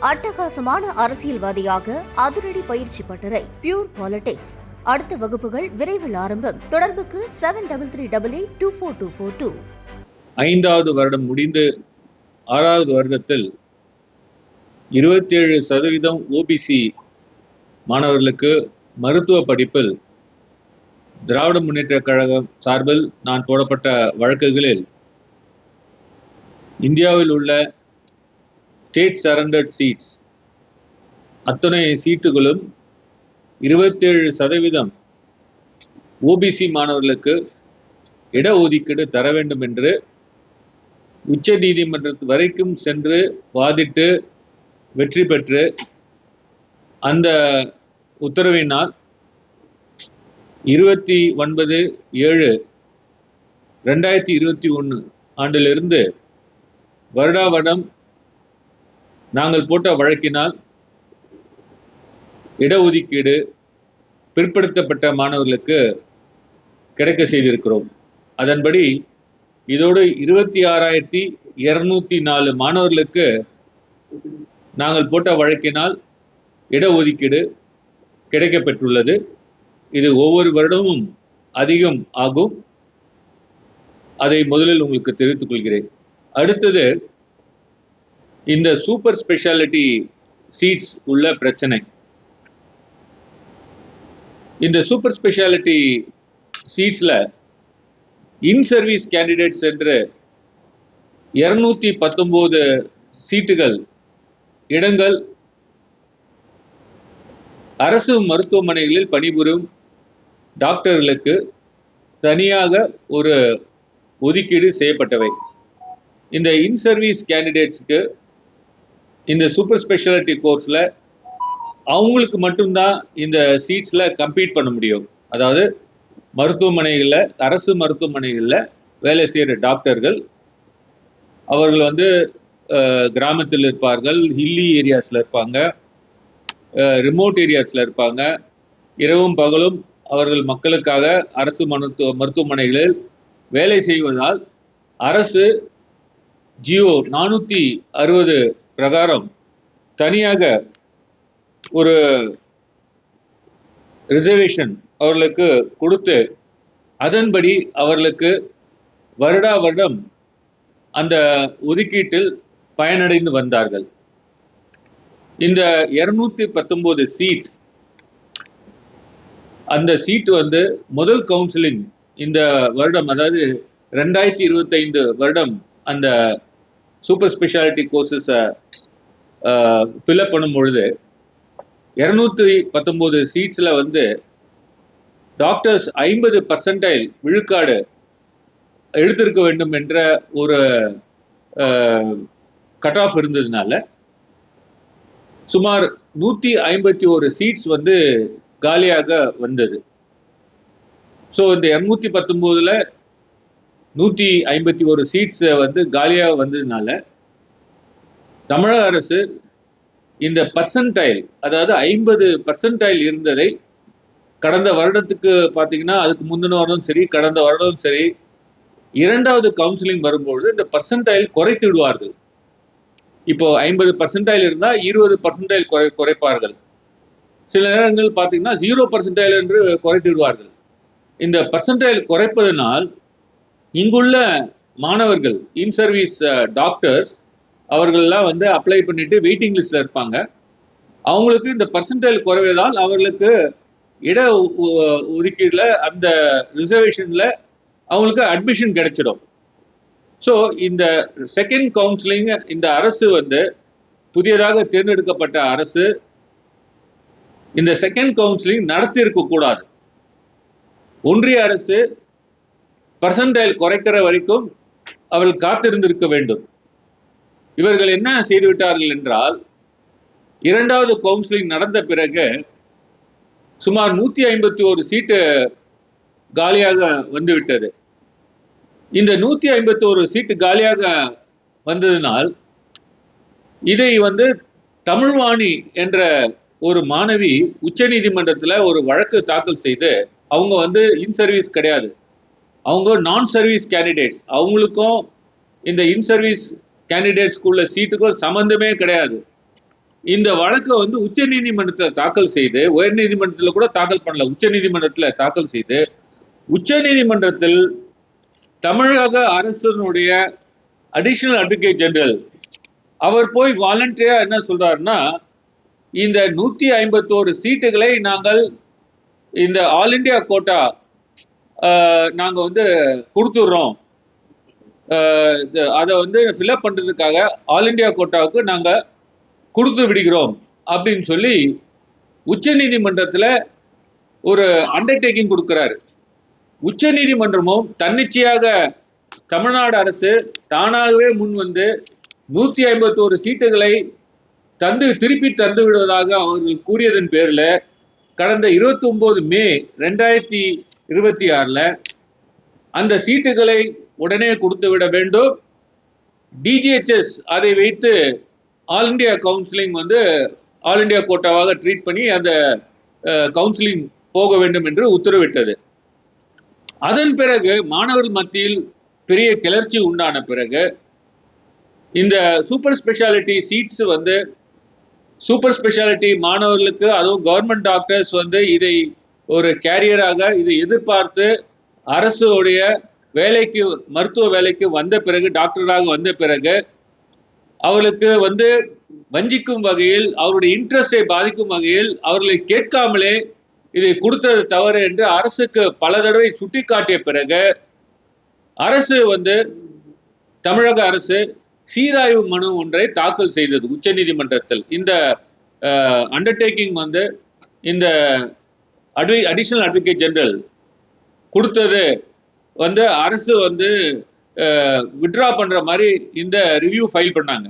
அட்டகாசமான அரசியல்வாதியாக அதிரடி பயிற்சி பட்டறை பியூர் பாலிடிக்ஸ். அடுத்த வகுப்புகள் விரைவில் ஆரம்பம். தொடர்புக்கு 7388242442. 5வது வருடம் முடிந்து 6வது வருடத்தில் 27% ஓபிசி மாணவர்களுக்கு மருத்துவ படிப்பில் திராவிட முன்னேற்றக் கழகம் சார்பில் நான் போடப்பட்ட வழக்குகளில் இந்தியாவில் உள்ள ஸ்டேட் சரண்டர்ட் சீட்ஸ் அத்தனை சீட்டுகளும் 27% ஓபிசி மாணவர்களுக்கு இடஒதுக்கீடு தர வேண்டும் என்று உச்ச நீதிமன்றத்து வரைக்கும் சென்று வாதிட்டு வெற்றி பெற்று அந்த உத்தரவினால் 29/7/2021 ஆண்டிலிருந்து வருடா வருடம் நாங்கள் போட்ட வழக்கினால் இடஒதுக்கீடு பிற்படுத்தப்பட்ட மாணவர்களுக்கு கிடைக்க செய்திருக்கிறோம். அதன்படி இதோடு 26,204 மாணவர்களுக்கு நாங்கள் போட்ட வழக்கினால் இடஒதுக்கீடு கிடைக்கப்பெற்றுள்ளது. இது ஒவ்வொரு வருடமும் அதிகம் ஆகும். அதை முதலில் உங்களுக்கு தெரிவித்துக் கொள்கிறேன். அடுத்தது, இந்த சூப்பர் ஸ்பெஷாலிட்டி சீட்ஸ் உள்ள பிரச்சனை. இந்த சூப்பர் ஸ்பெஷாலிட்டி சீட்ஸ்ல இன் சர்வீஸ் கேண்டிடேட்ஸ் என்று 219 சீட்டுகள் இடங்கள் அரசு மருத்துவமனைகளில் பணிபுரியும் டாக்டர்களுக்கு தனியாக ஒரு ஒதுக்கீடு செய்யப்பட்டவை. இந்த இன் சர்வீஸ் கேண்டிடேட்ஸ்க்கு இந்த சூப்பர் ஸ்பெஷாலிட்டி கோர்ஸில் அவங்களுக்கு மட்டும்தான் இந்த சீட்ஸில் கம்பீட் பண்ண முடியும். அதாவது மருத்துவமனைகளில், அரசு மருத்துவமனைகளில் வேலை செய்கிற டாக்டர்கள் அவர்கள் கிராமத்தில் இருப்பார்கள், ஹில்லி ஏரியாஸில் இருப்பாங்க, ரிமோட் ஏரியாஸில் இருப்பாங்க. இரவும் பகலும் அவர்கள் மக்களுக்காக அரசு மருத்துவமனைகளில் வேலை செய்வதால் அரசு ஜியோ 460 பிரகாரம் தனியாக ஒரு ரிசர்வேஷன் அவர்களுக்கு கொடுத்து அதன்படி அவர்களுக்கு வருடா வருடம் அந்த ஒதுக்கீட்டில் பயனடைந்து வந்தார்கள். இந்த 219 சீட், அந்த சீட் முதல் கவுன்சிலிங் இந்த வருடம், அதாவது 2025 வருடம் அந்த சூப்பர் ஸ்பெஷாலிட்டி கோர்சஸை ஃபில்அப் பண்ணும் பொழுது 219 சீட்ஸில் டாக்டர்ஸ் 50% விழுக்காடு எடுத்திருக்க வேண்டும் என்ற ஒரு கட் ஆஃப் இருந்ததுனால சுமார் 151 சீட்ஸ் காலியாக வந்தது. ஸோ இந்த 219ல் 151 சீட்ஸ் காலியாக வந்ததுனால தமிழக அரசு இந்த பர்சன்டைல், அதாவது 50% இருந்ததை கடந்த வருடத்துக்கு பார்த்தீங்கன்னா, அதுக்கு முந்தின வருடம் சரி, கடந்த வருடம் சரி, 2வது கவுன்சிலிங் வரும்பொழுது இந்த பர்சன்டைல் குறைத்து விடுவார்கள். இப்போ 50% இருந்தால் 20% குறைப்பார்கள். சில நேரங்கள் பார்த்தீங்கன்னா 0% என்று குறைத்து விடுவார்கள். இந்த பர்சன்டைல் குறைப்பதனால் இங்குள்ள மாணவர்கள், இன் சர்வீஸ் டாக்டர்ஸ் அவர்கள்லாம் அப்ளை பண்ணிட்டு வெயிட்டிங் லிஸ்ட்ல இருப்பாங்க. அவங்களுக்கு இந்த பர்சன்டைல் குறைவதால் அவர்களுக்கு இட ஒதுக்கீடுல, அந்த ரிசர்வேஷன்ல அவங்களுக்கு அட்மிஷன் கிடைச்சிடும். ஸோ இந்த செகண்ட் கவுன்சிலிங் இந்த அரசு புதியதாக தேர்ந்தெடுக்கப்பட்ட அரசு இந்த செகண்ட் கவுன்சிலிங் நடத்தி இருக்க கூடாது. ஒன்றிய அரசு பர்சன்டைல் குறைக்கிற வரைக்கும் அவர்கள் காத்திருந்திருக்க வேண்டும். இவர்கள் என்ன செய்துவிட்டார்கள் என்றால், 2வது கவுன்சிலிங் நடந்த பிறகு சுமார் 151 சீட்டு காலியாக வந்துவிட்டது. இந்த 151 சீட்டு காலியாக வந்ததினால் இதை தமிழ்வாணி என்ற ஒரு மாணவி உச்ச நீதிமன்றத்தில் ஒரு வழக்கு தாக்கல் செய்து, அவங்க இன் சர்வீஸ் கிடையாது, அவங்க நான் சர்வீஸ் கேண்டிடேட்ஸ், அவங்களுக்கும் இந்த இன் சர்வீஸ் கேண்டிடேட்ஸ்க்குள்ள சீட்டுக்கும் சம்பந்தமே கிடையாது. இந்த வழக்கை வந்து உச்ச நீதிமன்றத்தில் தாக்கல் செய்து, உயர் நீதிமன்றத்தில் கூட தாக்கல் பண்ணல, உச்ச நீதிமன்றத்தில் தாக்கல் செய்து, உச்ச நீதிமன்றத்தில் தமிழக அரசினுடைய அடிஷனல் அட்வொகேட் ஜெனரல் அவர் போய் வாலண்டியரா என்ன சொல்றாருன்னா, இந்த 151 சீட்டுகளை நாங்கள் இந்த ஆல் இண்டியா கோட்டா நாங்க வந்து கொடுத்துடுறோம், அதை வந்து ஃபில்அப் பண்றதுக்காக ஆல் இண்டியா கோட்டாவுக்கு நாங்க கொடுத்து விடுகிறோம் அப்படின்னு சொல்லி உச்ச நீதிமன்றத்துல ஒரு அண்டர்டேக்கிங் கொடுக்கிறாரு. உச்ச நீதிமன்றமும் தன்னிச்சையாக தமிழ்நாடு அரசு தானாகவே முன் வந்து 151 சீட்டுகளை திருப்பி தந்து விடுவதாக அவர்கள் கூறியதன் பேர்ல கடந்த 29 மே 2026 அந்த சீட்டுகளை உடனே கொடுத்து விட வேண்டும். டிஜிஹெச்எஸ் அதை வைத்து ஆல் இண்டியா கவுன்சிலிங் வந்து ஆல் இண்டியா கோட்டாவாக ட்ரீட் பண்ணி அந்த கவுன்சிலிங் போக வேண்டும் என்று உத்தரவிட்டது. அதன் பிறகு மாணவர்கள் மத்தியில் பெரிய கிளர்ச்சி உண்டான பிறகு இந்த சூப்பர் ஸ்பெஷாலிட்டி சீட்ஸ் வந்து சூப்பர் ஸ்பெஷாலிட்டி மாணவர்களுக்கு, அதுவும் கவர்மெண்ட் டாக்டர்ஸ் வந்து இதை ஒரு கேரியராக இதை எதிர்பார்த்து அரசுடைய வேலைக்கு, மருத்துவ வேலைக்கு வந்த பிறகு, டாக்டராக வந்த பிறகு அவர்களுக்கு வந்து வஞ்சிக்கும் வகையில், அவருடைய இன்ட்ரெஸ்டை பாதிக்கும் வகையில் அவர்களை கேட்காமலே இதை கொடுத்தது தவறு என்று அரசுக்கு பல தடவை சுட்டிக்காட்டிய பிறகு அரசு வந்து தமிழக அரசு சீராய்வு மனு ஒன்றை தாக்கல் செய்தது உச்ச நீதிமன்றத்தில். இந்த அண்டர்டேக்கிங் வந்து இந்த அடிஷனல் அட்வொகேட் ஜெனரல் கொடுத்தது வந்து அரசு வந்து வித்ட்ரா பண்ற மாதிரி இந்த ரிவ்யூ ஃபைல் பண்ணாங்க.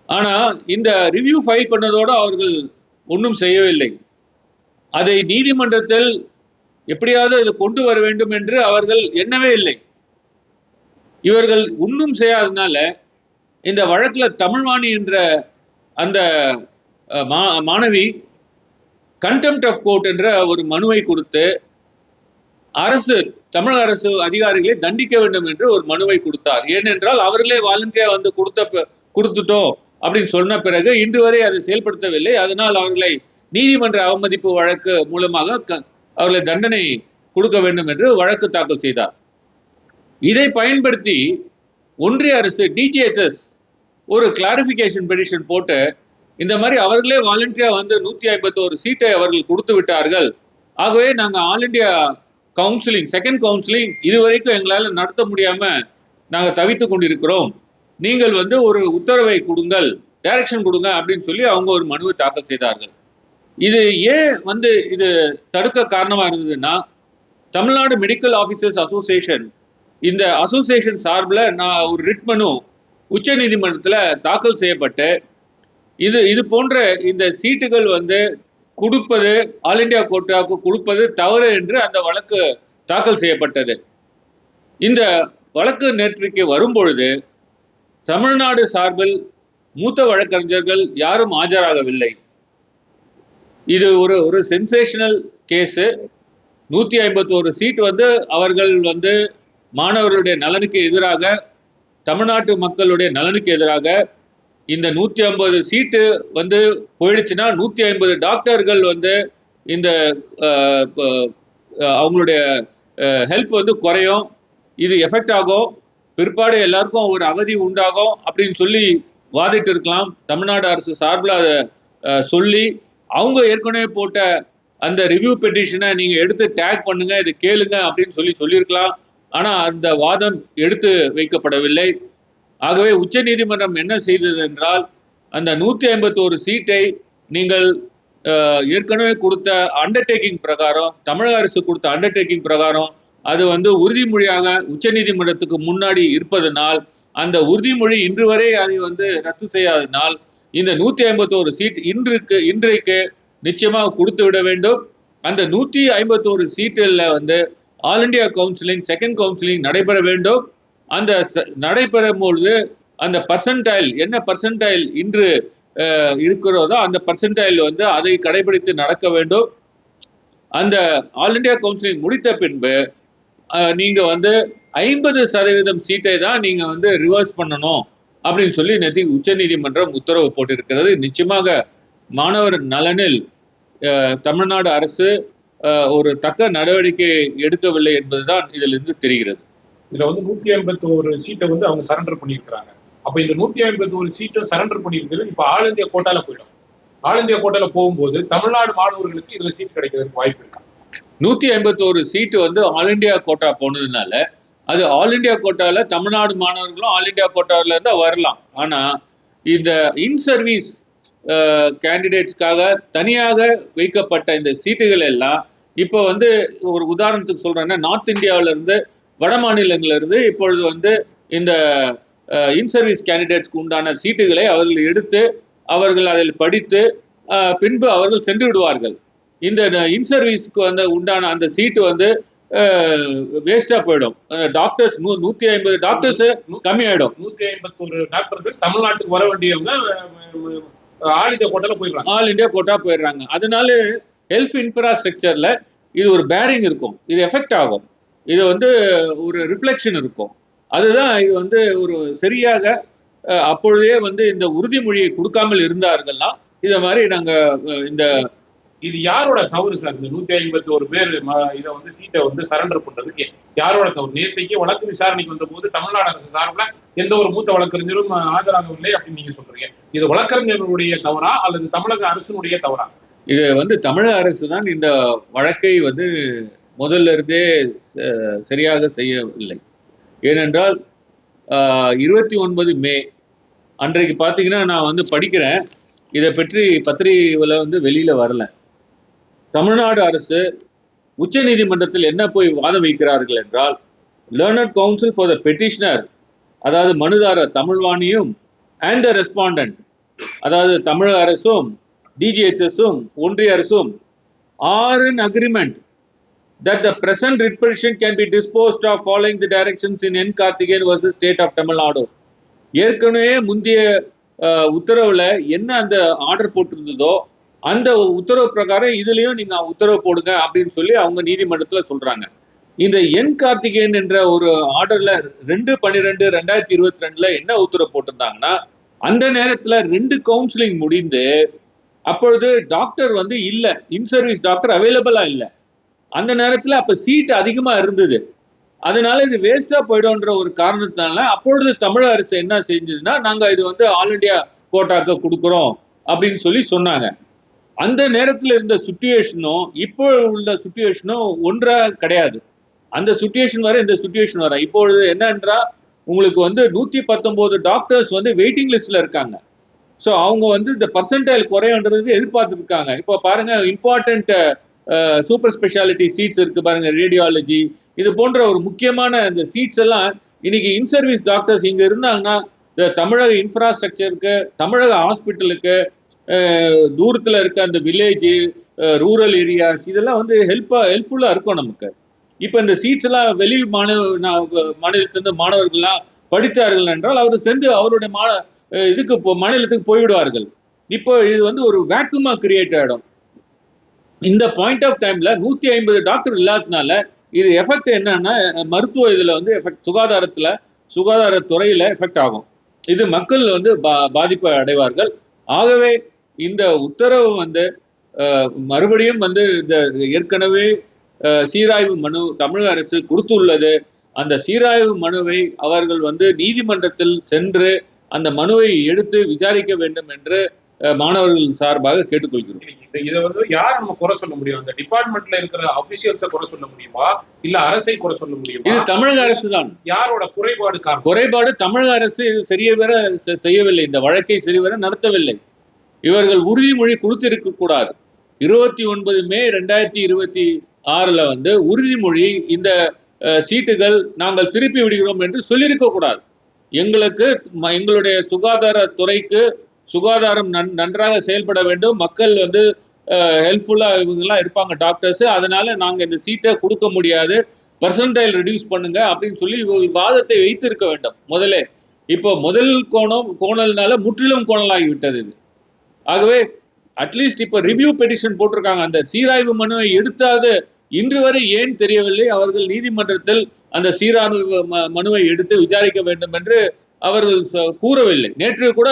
ஆனா இந்த ரிவ்யூ ஃபைல் பண்ணதோட அவர்கள் ஒன்றும் செய்யவில்லை. அதை நீதிமன்றத்தில் எப்படியாவது இதை கொண்டு வர வேண்டும் என்று அவர்கள் எண்ணவே இல்லை. இவர்கள் ஒன்றும் செய்யாததுனால இந்த வழக்குல தமிழ்வாணி என்ற அந்த மாணவி கண்டெம்ட் ஆஃப் கோர்ட் என்ற ஒரு மனுவை கொடுத்து அரசு, தமிழக அரசு அதிகாரிகளை தண்டிக்க வேண்டும் என்று ஒரு மனுவை கொடுத்தார். ஏனென்றால் அவர்களே வாலண்டியா வந்து கொடுத்துட்டோம் அப்படின்னு சொன்ன பிறகு இன்று வரை அதை செயல்படுத்தவில்லை. அதனால் அவர்களை நீதிமன்ற அவமதிப்பு வழக்கு மூலமாக அவர்களை தண்டனை கொடுக்க வேண்டும் என்று வழக்கு தாக்கல் செய்தார். இதை பயன்படுத்தி ஒன்றிய அரசு டிஜிஹெச்எஸ் ஒரு கிளாரிபிகேஷன் பெட்டிஷன் போட்டு இந்த மாதிரி அவர்களே வாலண்டியா வந்து 151 சீட்டை அவர்கள் கொடுத்து விட்டார்கள், ஆகவே நாங்கள் all India counselling, second counselling இதுவரைக்கும் எங்களால் நடத்த முடியாம நாங்கள் தவித்து கொண்டிருக்கிறோம், நீங்கள் வந்து ஒரு உத்தரவை கொடுங்கள், டைரக்ஷன் கொடுங்க அப்படின்னு சொல்லி அவங்க ஒரு மனுவை தாக்கல் செய்தார்கள். இது ஏன் வந்து இது தடுக்க காரணமா இருந்ததுன்னா, தமிழ்நாடு மெடிக்கல் ஆபீசர்ஸ் அசோசியேஷன், இந்த அசோசியேஷன் சார்பில் நான் ஒரு ரிட் மனு உச்ச நீதிமன்றத்தில் தாக்கல் செய்யப்பட்டு இது போன்ற இந்த சீட்டுகள் வந்து கொடுப்பது, ஆல் இண்டியா கோட்டாவுக்கு கொடுப்பது தவறு என்று அந்த வழக்கு தாக்கல் செய்யப்பட்டது. இந்த வழக்கு நேற்றைக்கு வரும்பொழுது தமிழ்நாடு சார்பில் மூத்த வழக்கறிஞர்கள் யாரும் ஆஜராகவில்லை. இது ஒரு சென்சேஷனல் கேஸு. 151 சீட் வந்து அவர்கள் வந்து மாணவர்களுடைய நலனுக்கு எதிராக, தமிழ்நாட்டு மக்களுடைய நலனுக்கு எதிராக இந்த 150 சீட்டு வந்து போயிடுச்சுன்னா 150 டாக்டர்கள் வந்து இந்த அவங்களுடைய ஹெல்ப் வந்து குறையும், இது எஃபெக்ட் ஆகும், பிற்பாடு எல்லாருக்கும் ஒரு அவதி உண்டாகும் அப்படின்னு சொல்லி வாதிட்டு இருக்கலாம். தமிழ்நாடு அரசு சார்பில் அதை சொல்லி அவங்க ஏற்கனவே போட்ட அந்த ரிவ்யூ பெட்டிஷனை நீங்க எடுத்து டேக் பண்ணுங்க, இது கேளுங்க அப்படின்னு சொல்லியிருக்கலாம். ஆனா அந்த வாதம் எடுத்து வைக்கப்படவில்லை. ஆகவே உச்ச நீதிமன்றம் என்ன செய்தது என்றால், அந்த 151 சீட்டை நீங்கள் ஏற்கனவே கொடுத்த அண்டர்டேக்கிங் பிரகாரம், தமிழக அரசு கொடுத்த அண்டர்டேக்கிங் பிரகாரம் அது வந்து உறுதிமொழியாக உச்ச நீதிமன்றத்துக்கு முன்னாடி இருப்பதனால், அந்த உறுதிமொழி இன்று வரை அதை வந்து ரத்து செய்யாதனால் இந்த 151 சீட் இன்றைக்கு நிச்சயமாக கொடுத்து விட வேண்டும். அந்த 151 சீட்டில் வந்து all India counselling, second counselling நடைபெற வேண்டும். அந்த நடைபெறும் பொழுது அந்த பர்சன்டைல், என்ன பர்சன்டைல் இன்று இருக்கிறதோ அந்த பர்சன்டைல் வந்து அதை கடைபிடித்து நடக்க வேண்டும். அந்த ஆல் இண்டியா கவுன்சிலிங் முடித்த பின்பு நீங்க வந்து 50% சீட்டை தான் நீங்க வந்து ரிவர்ஸ் பண்ணணும், அப்படின்னு சொல்லி நேற்று உச்சநீதிமன்றம் உத்தரவு போட்டிருக்கிறது. நிச்சயமாக மாணவர் நலனில் தமிழ்நாடு அரசு ஒரு தக்க நடவடிக்கை எடுக்கவில்லை என்பதுதான் இதிலிருந்து தெரிகிறது. இதுல 151 சீட்டை அவங்க சரண்டர் பண்ணியிருக்கிறாங்க. அப்ப இந்த 151 சீட்டை சரண்டர் பண்ணியிருக்கிறது இப்ப ஆல் இந்தியா கோட்டால போயிடும். ஆல் இந்தியா கோட்டால போகும்போது தமிழ்நாடு மாணவர்களுக்கு இதுல சீட் கிடைக்கிறதுக்கு வாய்ப்பு இருக்கா? 151 சீட்டு ஆல் இந்தியா கோட்டா போனதுனால அது ஆல் இந்தியா கோட்டால தமிழ்நாடு மாணவர்களும் ஆல் இந்தியா கோட்டால இருந்தா வரலாம். ஆனா இந்த இன் சர்வீஸ் கேண்டிடேட்ஸ்க்காக தனியாக வைக்கப்பட்ட இந்த சீட்டுகள் எல்லாம் இப்போ ஒரு உதாரணத்துக்கு சொல்றேன்னா, நார்த் இந்தியாவில இருந்து வட மாநிலங்கள்ல இருந்து இப்பொழுது இந்த இன் சர்வீஸ் கேண்டிடேட்ஸ்க்கு உண்டான சீட்டுகளை அவர்கள் எடுத்து அவர்கள் அதில் படித்து பின்பு அவர்கள் சென்று விடுவார்கள். இந்த இன் சர்வீஸ்க்கு உண்டான அந்த சீட்டு வேஸ்டா போயிடும். டாக்டர்ஸ் 150 டாக்டர்ஸ் கம்மியாயிடும். 151 டாக்டர்கள் தமிழ்நாட்டுக்கு வர வேண்டியவங்க ஆல் இந்தியா கோட்டால போயிடுறாங்க. ஆல் இந்தியா கோட்டா போயிடுறாங்க. அதனால ஹெல்த் இன்ஃப்ராஸ்ட்ரக்சர்ல இது ஒரு பேரிங் இருக்கும், இது எஃபெக்ட் ஆகும், இது ஒரு ரிஃப்ளெக்ஷன் இருக்கும். அதுதான் இது ஒரு சரியாக அப்பொழுதே இந்த உறுதிமொழியை கொடுக்காமல் இருந்தார்கள்னா இத மாதிரி நாங்க இந்த இது யாரோட தவறு சார்? இந்த 151 பேர் இதை சீட்டை சரண்டர் பண்றதுக்கு யாரோட தவறு? நேற்றைக்கு வழக்கு விசாரணைக்கு வந்த போது தமிழ்நாடு அரசு சார்பில் எந்த ஒரு மூத்த வழக்கறிஞரும் ஆஜராகவில்லை அப்படின்னு நீங்க சொல்றீங்க. இது வழக்கறிஞர்களுடைய தவறா அல்லது தமிழக அரசினுடைய தவறா? இது தமிழக அரசு தான் இந்த வழக்கை முதல்ல இருந்தே சரியாக செய்யவில்லை. ஏனென்றால் 29 மே அன்றைக்கு பார்த்தீங்கன்னா நான் படிக்கிறேன், இதை பற்றி பத்திரிகையில் வெளியில வரல. தமிழ்நாடு அரசு உச்ச நீதிமன்றத்தில் என்ன போய் வாதம் வைக்கிறார்கள் என்றால், learned council for the petitioner, அதாவது மனுதாரர் தமிழ்வாணியும் அண்ட் த ரெஸ்பாண்டன்ட், அதாவது தமிழக அரசும் டிஜிஹெச்எஸும் ஒன்றிய அரசும் are in agreement that the present writ petition can be disposed of following the directions in N. Karthikeyan versus State of Tamil Nadu. ஏற்கனவே முந்தைய உத்தரவுல என்ன அந்த ஆர்டர் போட்டிருந்ததோ அந்த உத்தரவு பிரகாரம் இதுலயும் நீங்க உத்தரவு போடுங்க அப்படின்னு சொல்லி அவங்க நீதிமன்றத்துல சொல்றாங்க. இந்த என் கார்த்திகேயன் என்ற ஒரு ஆர்டர்ல 2/12/2022 என்ன உத்தரவு போட்டிருந்தாங்கன்னா, அந்த நேரத்துல 2 கவுன்சிலிங் முடிந்து அப்பொழுது டாக்டர் இல்ல, இன் சர்வீஸ் டாக்டர் அவைலபிளா இல்ல. அந்த நேரத்துல அப்ப சீட் அதிகமா இருந்தது. அதனால இது வேஸ்டா போயிடும்ன்ற ஒரு காரணத்தினால அப்பொழுது தமிழக அரசு என்ன செஞ்சதுன்னா, நாங்க இது ஆல் இண்டியா கோட்டாக்கு கொடுக்குறோம் அப்படின்னு சொல்லி சொன்னாங்க. அந்த நேரத்துல இருந்த சுச்சுவேஷனும் இப்போ உள்ள சுச்சுவேஷனும் ஒன்றா கிடையாது. அந்த சுச்சுவேஷன் வர இந்த சுச்சுவேஷன் வர இப்பொழுது என்னன்றா, உங்களுக்கு 119 டாக்டர்ஸ் வெயிட்டிங் லிஸ்ட்ல இருக்காங்க. ஸோ அவங்க இந்த பர்சன்டைல் குறையன்றது எதிர்பார்த்துட்டு இருக்காங்க. இப்போ பாருங்க, இம்பார்ட்டன்ட் சூப்பர் ஸ்பெஷாலிட்டி சீட்ஸ் இருக்கு பாருங்க, ரேடியாலஜி, இது போன்ற ஒரு முக்கியமான இந்த சீட்ஸ் எல்லாம் இன்னைக்கு இன் சர்வீஸ் டாக்டர்ஸ் இங்க இருந்தாங்கன்னா இந்த தமிழக இன்ஃப்ராஸ்ட்ரக்சருக்கு, தமிழக ஹாஸ்பிட்டலுக்கு, தூரத்துல இருக்க அந்த வில்லேஜ், ரூரல் ஏரியாஸ், இதெல்லாம் ஹெல்ப்ஃபுல்லா இருக்கும் நமக்கு. இப்ப இந்த சீட்ஸ் எல்லாம் வெளி மாநிலத்திலிருந்து மாணவர்கள்லாம் படித்தார்கள் என்றால் அவர் சென்று அவருடைய மாநிலத்துக்கு போய்விடுவார்கள். இப்போ இது ஒரு வேக்குமா கிரியேட் ஆயிடும். இந்த பாயிண்ட் ஆஃப் டைம்ல 150 டாக்டர் இல்லாததுனால இது எஃபெக்ட் என்னன்னா, மருத்துவ இதுல எஃபெக்ட், சுகாதாரத்துறையில எஃபெக்ட் ஆகும். இது மக்கள் பாதிப்பு அடைவார்கள். ஆகவே இந்த உத்தரவு மறுபடியும் இந்த ஏற்கனவே சீராய்வு மனு தமிழக அரசு கொடுத்துள்ளது. அந்த சீராய்வு மனுவை அவர்கள் நீதிமன்றத்தில் சென்று அந்த மனுவை எடுத்து விசாரிக்க வேண்டும் என்று மாணவர்கள் சார்பாக கேட்டுக்கொள்கிறோம். இதை யார் நம்ம குறை சொல்ல முடியும்? அந்த டிபார்ட்மெண்ட்ல இருக்கிற அபிஷியல்ஸை குறை சொல்ல முடியுமா, இல்ல அரசை குறை சொல்ல முடியுமா? இது தமிழக அரசு தான். யாரோட குறைபாடு? குறைபாடு தமிழக அரசு சரிவர செய்யவில்லை, இந்த வழக்கை சரிவர நடத்தவில்லை. இவர்கள் உறுதிமொழி கொடுத்திருக்க கூடாது. 29 மே 2026 உறுதிமொழி இந்த சீட்டுகள் நாங்கள் திருப்பி விடுகிறோம் என்று சொல்லியிருக்க கூடாது. எங்களுடைய சுகாதாரத்துறைக்கு சுகாதாரம் நன்றாக செயல்பட வேண்டும், மக்கள் ஹெல்ப்ஃபுல்லா இவங்கெல்லாம் இருப்பாங்க டாக்டர்ஸ், அதனால நாங்க இந்த சீட்டை கொடுக்க முடியாது, பர்சன்டைல் ரெடியூஸ் பண்ணுங்க அப்படின்னு சொல்லி வாதத்தை வைத்திருக்க வேண்டும் முதலே. இப்போ முதல் கோணல்னால முற்றிலும் கோணலாகிவிட்டது இது. ஆகவே அட்லீஸ்ட் இப்போ ரிவ்யூ பெட்டிஷன் போட்டிருக்காங்க. அந்த சீராய்வு மனுவை எடுத்தாது இன்று வரை ஏன் தெரியவில்லை. அவர்கள் நீதிமன்றத்தில் அந்த சீராய்வு மனுவை எடுத்து விசாரிக்க வேண்டும் என்று அவர்கள் கூறவில்லை. நேற்று கூட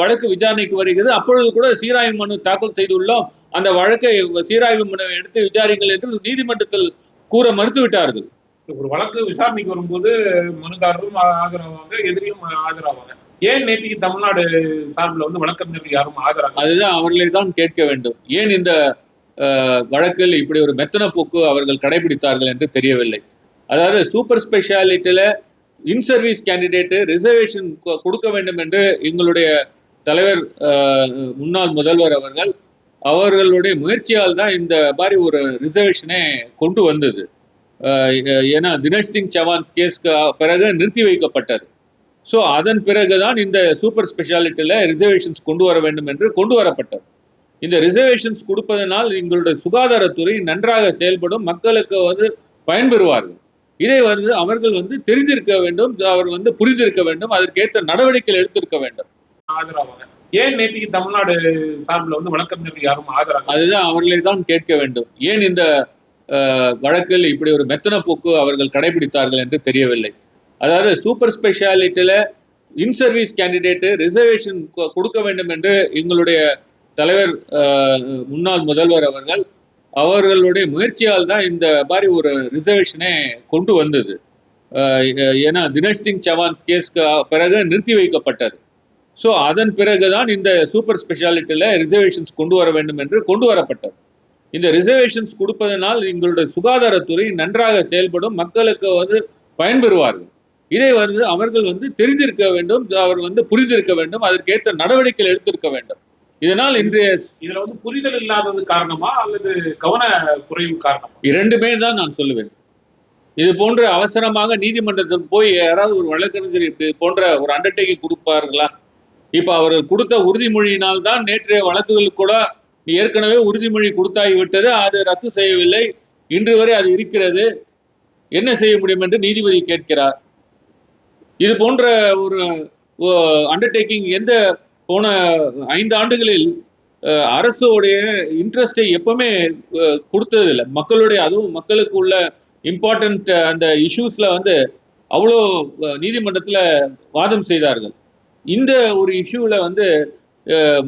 வழக்கு விசாரணைக்கு வருகிறது. அப்பொழுது கூட சீராய்வு மனு தாக்கல் செய்துள்ளோம், அந்த வழக்கை சீராய்வு மனு எடுத்து விசாரிங்கள் என்று நீதிமன்றத்தில் கூற மறுத்துவிட்டார்கள். ஒரு வழக்கு விசாரணைக்கு வரும்போது மனுதாரரும் ஆஜராவாங்க, எதிரியும் ஆஜராவாங்க. ஏன் நேற்றுக்கு தமிழ்நாடு சார்பில் வந்து வழக்கறிஞர்கள் யாரும் ஆஜராக? அதுதான் அவர்களை தான் கேட்க வேண்டும். ஏன் இந்த வழக்கில் இப்படி ஒரு மெத்தன போக்கு அவர்கள் கடைபிடித்தார்கள் என்று தெரியவில்லை. அதாவது சூப்பர் ஸ்பெஷாலிட்டியில இன் சர்வீஸ் கேண்டிடேட் ரிசர்வேஷன் கொடுக்க வேண்டும் என்று எங்களுடைய தலைவர் முன்னாள் முதல்வர் அவர்களுடைய முயற்சியால் தான் இந்த மாதிரி ஒரு ரிசர்வேஷனே கொண்டு வந்தது. ஏன்னா தினேஷ் சிங் சவான் கேஸ்க்கு பிறகு நிறுத்தி வைக்கப்பட்டது. ஸோ அதன் பிறகுதான் இந்த சூப்பர் ஸ்பெஷாலிட்டியில ரிசர்வேஷன்ஸ் கொண்டு வர வேண்டும் என்று கொண்டு வரப்பட்டது. இந்த ரிசர்வேஷன்ஸ் கொடுப்பதனால் எங்களுடைய சுகாதாரத்துறை நன்றாக செயல்படும், மக்களுக்கு வந்து பயன்பெறுவார்கள். இதை வந்து அவர்கள் வந்து தெரிந்திருக்க வேண்டும், அவர் வந்து புரிந்திருக்க வேண்டும், அதற்கேற்ற நடவடிக்கைகள் எடுத்திருக்க வேண்டும். ஆஜராவாங்க. ஏன் நேற்றுக்கு தமிழ்நாடு சார்பில் வந்து வழக்கறிஞர்கள் யாரும் ஆஜராக? அதுதான் அவர்களை தான் கேட்க வேண்டும். ஏன் இந்த வழக்கில் இப்படி ஒரு மெத்தன போக்கு அவர்கள் கடைபிடித்தார்கள் என்று தெரியவில்லை. அதாவது சூப்பர் ஸ்பெஷாலிட்டியில இன் சர்வீஸ் கேண்டிடேட் ரிசர்வேஷன் கொடுக்க வேண்டும் என்று எங்களுடைய தலைவர் முன்னாள் முதல்வர் அவர்களுடைய முயற்சியால் தான் இந்த மாதிரி ஒரு ரிசர்வேஷனே கொண்டு வந்தது. ஏன்னா தினேஷ் சிங் சவான் கேஸ்க்கு பிறகு நிறுத்தி வைக்கப்பட்டது. ஸோ அதன் பிறகுதான் இந்த சூப்பர் ஸ்பெஷாலிட்டியில ரிசர்வேஷன்ஸ் கொண்டு வர வேண்டும் என்று கொண்டு வரப்பட்டது. இந்த ரிசர்வேஷன்ஸ் கொடுப்பதனால் எங்களுடைய சுகாதாரத்துறை நன்றாக செயல்படும், மக்களுக்கு வந்து பயன்பெறுவார்கள். இதை வந்து அவர்கள் வந்து தெரிந்திருக்க வேண்டும், அவர் வந்து புரிந்திருக்க வேண்டும், அதற்கேற்ற நடவடிக்கைகள் எடுத்திருக்க வேண்டும். இதனால் இன்றைய இதுல வந்து புரிதல் இல்லாதது காரணமா அல்லது கவன குறைவு காரணமா? இரண்டுமே தான் நான் சொல்லுவேன். இது போன்ற அவசரமாக நீதிமன்றத்தில் போய் யாராவது ஒரு வழக்கறிஞர் இது போன்ற ஒரு அண்டர்டேக்கிங் கொடுப்பார்களா? இப்ப அவர்கள் கொடுத்த உறுதிமொழியினால் தான் நேற்றைய வழக்குகள் கூட ஏற்கனவே உறுதிமொழி கொடுத்தாகிவிட்டது, அது ரத்து செய்யவில்லை, இன்று வரை அது இருக்கிறது, என்ன செய்ய முடியும் என்று நீதிபதி கேட்கிறார். இது போன்ற ஒரு அண்டர்டேக்கிங் எந்த போன 5 ஆண்டுகளில் அரசுடைய இன்ட்ரெஸ்டை எப்பவுமே கொடுத்ததில்லை. மக்களுடைய, அதுவும் மக்களுக்கு உள்ள இம்பார்ட்டன்ட் அந்த இஷ்யூஸ்ல வந்து அவ்வளோ நீதிமன்றத்தில் வாதம் செய்தார்கள். இந்த ஒரு இஷ்யூல வந்து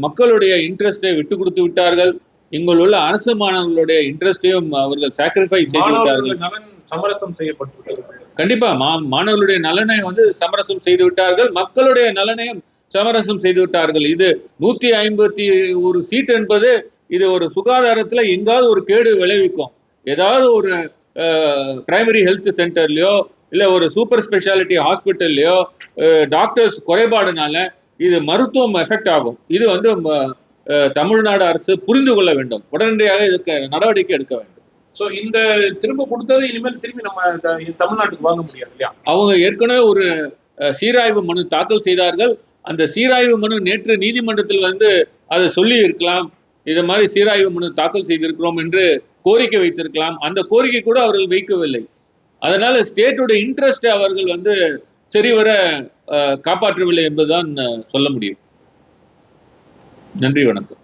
மக்களுடைய இன்ட்ரெஸ்டை விட்டு கொடுத்து விட்டார்கள். இங்குள்ள அரசு மாணவர்களுடைய இன்ட்ரெஸ்டையும் அவர்கள் சாக்ரிஃபைஸ் செய்து விட்டார்கள். சமரசம் செய்யப்பட்டு கண்டிப்பா மாணவர்களுடைய நலனை வந்து சமரசம் செய்து விட்டார்கள், மக்களுடைய நலனையும் சமரசம் செய்து விட்டார்கள். இது 151 சீட் என்பது இது ஒரு சுகாதாரத்துல எங்காவது ஒரு கேடு விளைவிக்கும். ஏதாவது ஒரு பிரைமரி ஹெல்த் சென்டர்லயோ இல்ல ஒரு சூப்பர் ஸ்பெஷாலிட்டி ஹாஸ்பிட்டல்லையோ டாக்டர்ஸ் குறைபாடுனால இது மருத்துவம் எஃபெக்ட் ஆகும். இது வந்து தமிழ்நாடு அரசு புரிந்து கொள்ள வேண்டும், உடனடியாக இதுக்கு நடவடிக்கை எடுக்க வேண்டும். ஸோ இந்த திரும்ப கொடுத்தது இனிமேல் திரும்பி நம்ம தமிழ்நாட்டுக்கு வாங்க முடியாது இல்லையா? அவங்க ஏற்கனவே ஒரு சீராய்வு மனு தாக்கல் செய்தார்கள். அந்த சீராய்வு மனு நேற்று நீதிமன்றத்தில் வந்து அதை சொல்லி இருக்கலாம், இது மாதிரி சீராய்வு மனு தாக்கல் செய்திருக்கிறோம் என்று கோரிக்கை வைத்திருக்கலாம். அந்த கோரிக்கை கூட அவர்கள் வைக்கவில்லை. அதனால ஸ்டேட்டோட இன்ட்ரெஸ்டை அவர்கள் வந்து சரிவர காப்பாற்றவில்லை என்பதுதான் சொல்ல முடியும். நன்றி, வணக்கம்.